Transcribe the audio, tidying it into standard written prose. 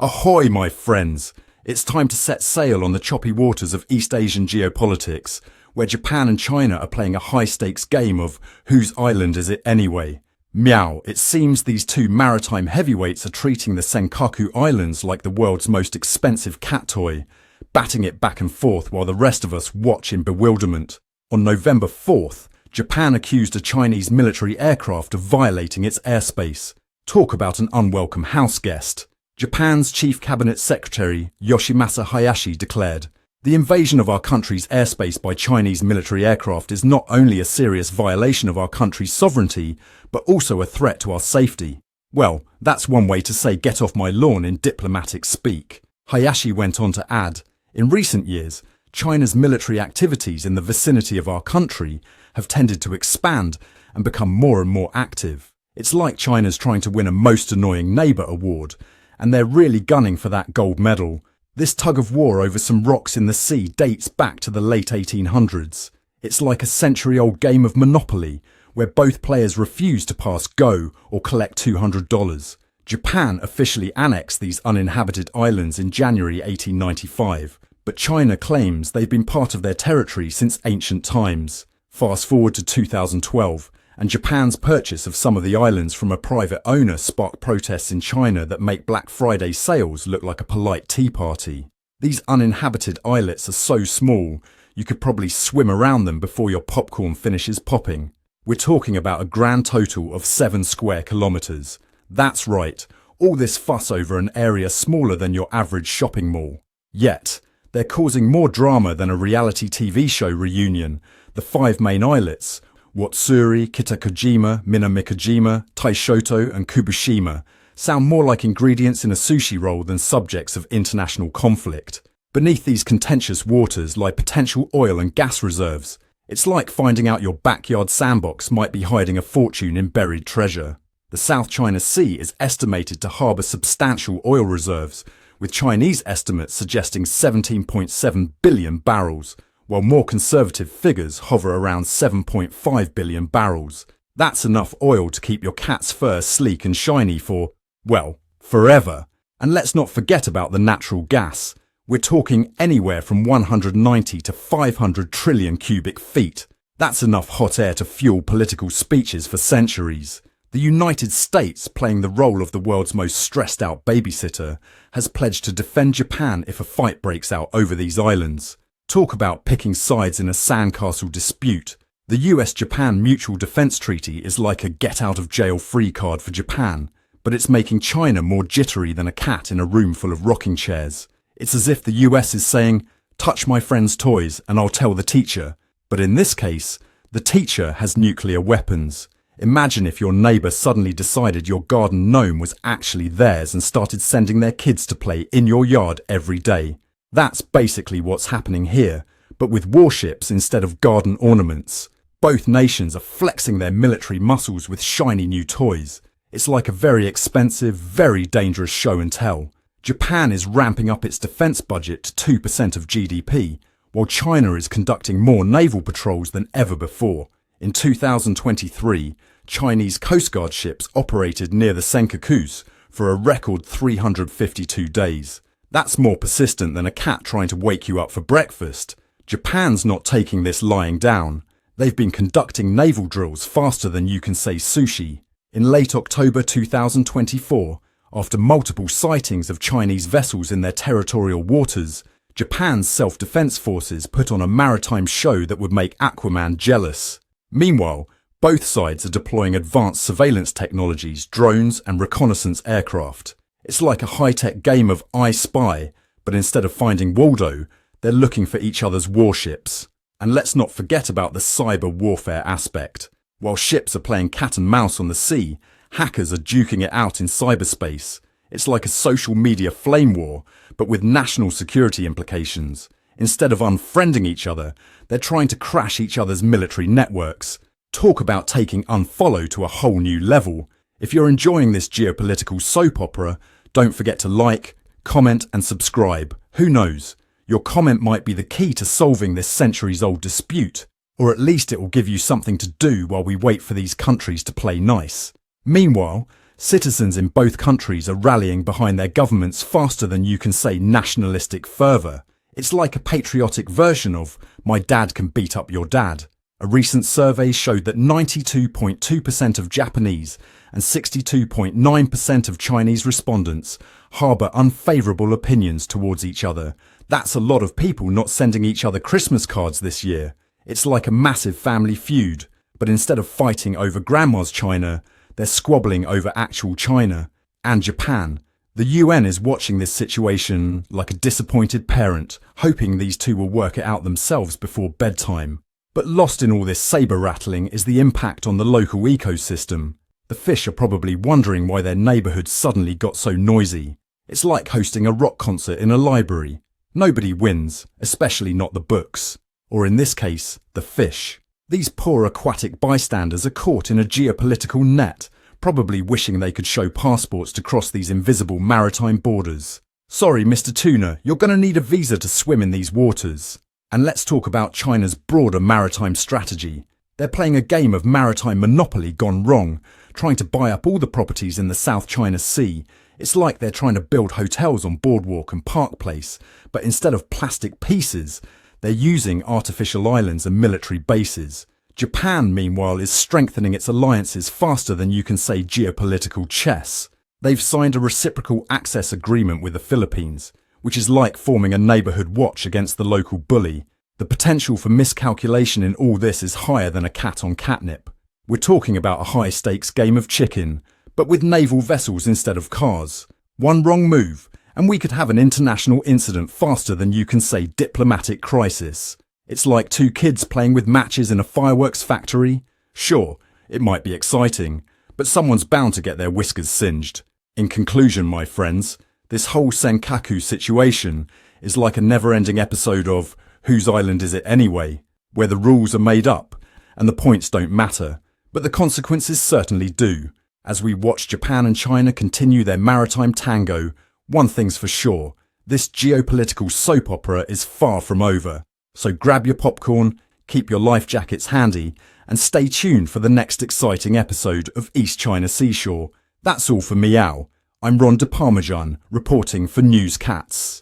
Ahoy, my friends! It's time to set sail on the choppy waters of East Asian geopolitics, where Japan and China are playing a high-stakes game of whose island is it anyway? Meow, it seems these two maritime heavyweights are treating the Senkaku Islands like the world's most expensive cat toy, batting it back and forth while the rest of us watch in bewilderment. On November 4th, Japan accused a Chinese military aircraft of violating its airspace. Talk about an unwelcome house guest. Japan's Chief Cabinet Secretary Yoshimasa Hayashi declared, "The invasion of our country's airspace by Chinese military aircraft is not only a serious violation of our country's sovereignty, but also a threat to our safety." Well, that's one way to say get off my lawn in diplomatic speak. Hayashi went on to add, "In recent years, China's military activities in the vicinity of our country have tended to expand and become more and more active. It's like China's trying to win a Most Annoying Neighbour award, and they're really gunning for that gold medal. This tug of war over some rocks in the sea dates back to the late 1800s. It's like a century-old game of Monopoly, where both players refuse to pass go or collect $200. Japan officially annexed these uninhabited islands in January 1895, but China claims they've been part of their territory since ancient times. Fast forward to 2012, and Japan's purchase of some of the islands from a private owner sparked protests in China that make Black Friday sales look like a polite tea party. These uninhabited islets are so small, you could probably swim around them before your popcorn finishes popping. We're talking about a grand total of 7 square kilometres. That's right, all this fuss over an area smaller than your average shopping mall. Yet, they're causing more drama than a reality TV show reunion. The 5 main islets, Watsuri, Kitakojima, Minamikojima, Taishoto and Kubushima, sound more like ingredients in a sushi roll than subjects of international conflict. Beneath these contentious waters lie potential oil and gas reserves. It's like finding out your backyard sandbox might be hiding a fortune in buried treasure. The South China Sea is estimated to harbour substantial oil reserves, with Chinese estimates suggesting 17.7 billion barrels, while more conservative figures hover around 7.5 billion barrels. That's enough oil to keep your cat's fur sleek and shiny for, well, forever. And let's not forget about the natural gas. We're talking anywhere from 190 to 500 trillion cubic feet. That's enough hot air to fuel political speeches for centuries. The United States, playing the role of the world's most stressed out babysitter, has pledged to defend Japan if a fight breaks out over these islands. Talk about picking sides in a sandcastle dispute. The US-Japan Mutual Defense Treaty is like a get-out-of-jail-free card for Japan, but it's making China more jittery than a cat in a room full of rocking chairs. It's as if the US is saying, "Touch my friend's toys and I'll tell the teacher." But in this case, the teacher has nuclear weapons. Imagine if your neighbour suddenly decided your garden gnome was actually theirs and started sending their kids to play in your yard every day. That's basically what's happening here, but with warships instead of garden ornaments. Both nations are flexing their military muscles with shiny new toys. It's like a very expensive, very dangerous show and tell. Japan is ramping up its defence budget to 2% of GDP, while China is conducting more naval patrols than ever before. In 2023, Chinese Coast Guard ships operated near the Senkakus for a record 352 days. That's more persistent than a cat trying to wake you up for breakfast. Japan's not taking this lying down. They've been conducting naval drills faster than you can say sushi. In late October 2024, after multiple sightings of Chinese vessels in their territorial waters, Japan's self-defense forces put on a maritime show that would make Aquaman jealous. Meanwhile, both sides are deploying advanced surveillance technologies, drones and reconnaissance aircraft. It's like a high-tech game of I Spy, but instead of finding Waldo, they're looking for each other's warships. And let's not forget about the cyber warfare aspect. While ships are playing cat and mouse on the sea, hackers are duking it out in cyberspace. It's like a social media flame war, but with national security implications. Instead of unfriending each other, they're trying to crash each other's military networks. Talk about taking unfollow to a whole new level. If you're enjoying this geopolitical soap opera, don't forget to like, comment and subscribe. Who knows? Your comment might be the key to solving this centuries-old dispute, or at least it will give you something to do while we wait for these countries to play nice. Meanwhile, Citizens in both countries are rallying behind their governments faster than you can say nationalistic fervour. It's like a patriotic version of "my dad can beat up your dad." A recent survey showed that 92.2% of Japanese and 62.9% of Chinese respondents harbour unfavourable opinions towards each other. That's a lot of people not sending each other Christmas cards this year. It's like a massive family feud, but instead of fighting over grandma's China, they're squabbling over actual China and Japan. The UN is watching this situation like a disappointed parent, hoping these two will work it out themselves before bedtime. But lost in all this sabre rattling is the impact on the local ecosystem. The fish are probably wondering why their neighbourhood suddenly got so noisy. It's like hosting a rock concert in a library. Nobody wins, especially not the books. Or in this case, the fish. These poor aquatic bystanders are caught in a geopolitical net, probably wishing they could show passports to cross these invisible maritime borders. Sorry, Mr. Tuna, you're going to need a visa to swim in these waters. And let's talk about China's broader maritime strategy. They're playing a game of maritime monopoly gone wrong, trying to buy up all the properties in the South China Sea. It's like they're trying to build hotels on Boardwalk and Park Place, but instead of plastic pieces, they're using artificial islands and military bases. Japan, meanwhile, is strengthening its alliances faster than you can say geopolitical chess. They've signed a reciprocal access agreement with the Philippines, which is like forming a neighbourhood watch against the local bully. The potential for miscalculation in all this is higher than a cat on catnip. We're talking about a high-stakes game of chicken, but with naval vessels instead of cars. One wrong move, and we could have an international incident faster than you can say diplomatic crisis. It's like two kids playing with matches in a fireworks factory. Sure, it might be exciting, but someone's bound to get their whiskers singed. In conclusion, my friends, this whole Senkaku situation is like a never-ending episode of Whose Island Is It Anyway?, where the rules are made up and the points don't matter, but the consequences certainly do. As we watch Japan and China continue their maritime tango, one thing's for sure, this geopolitical soap opera is far from over. So grab your popcorn, keep your life jackets handy, and stay tuned for the next exciting episode of East China Seashore. That's all for Meow. I'm Ron de Parmesan, reporting for News Cats.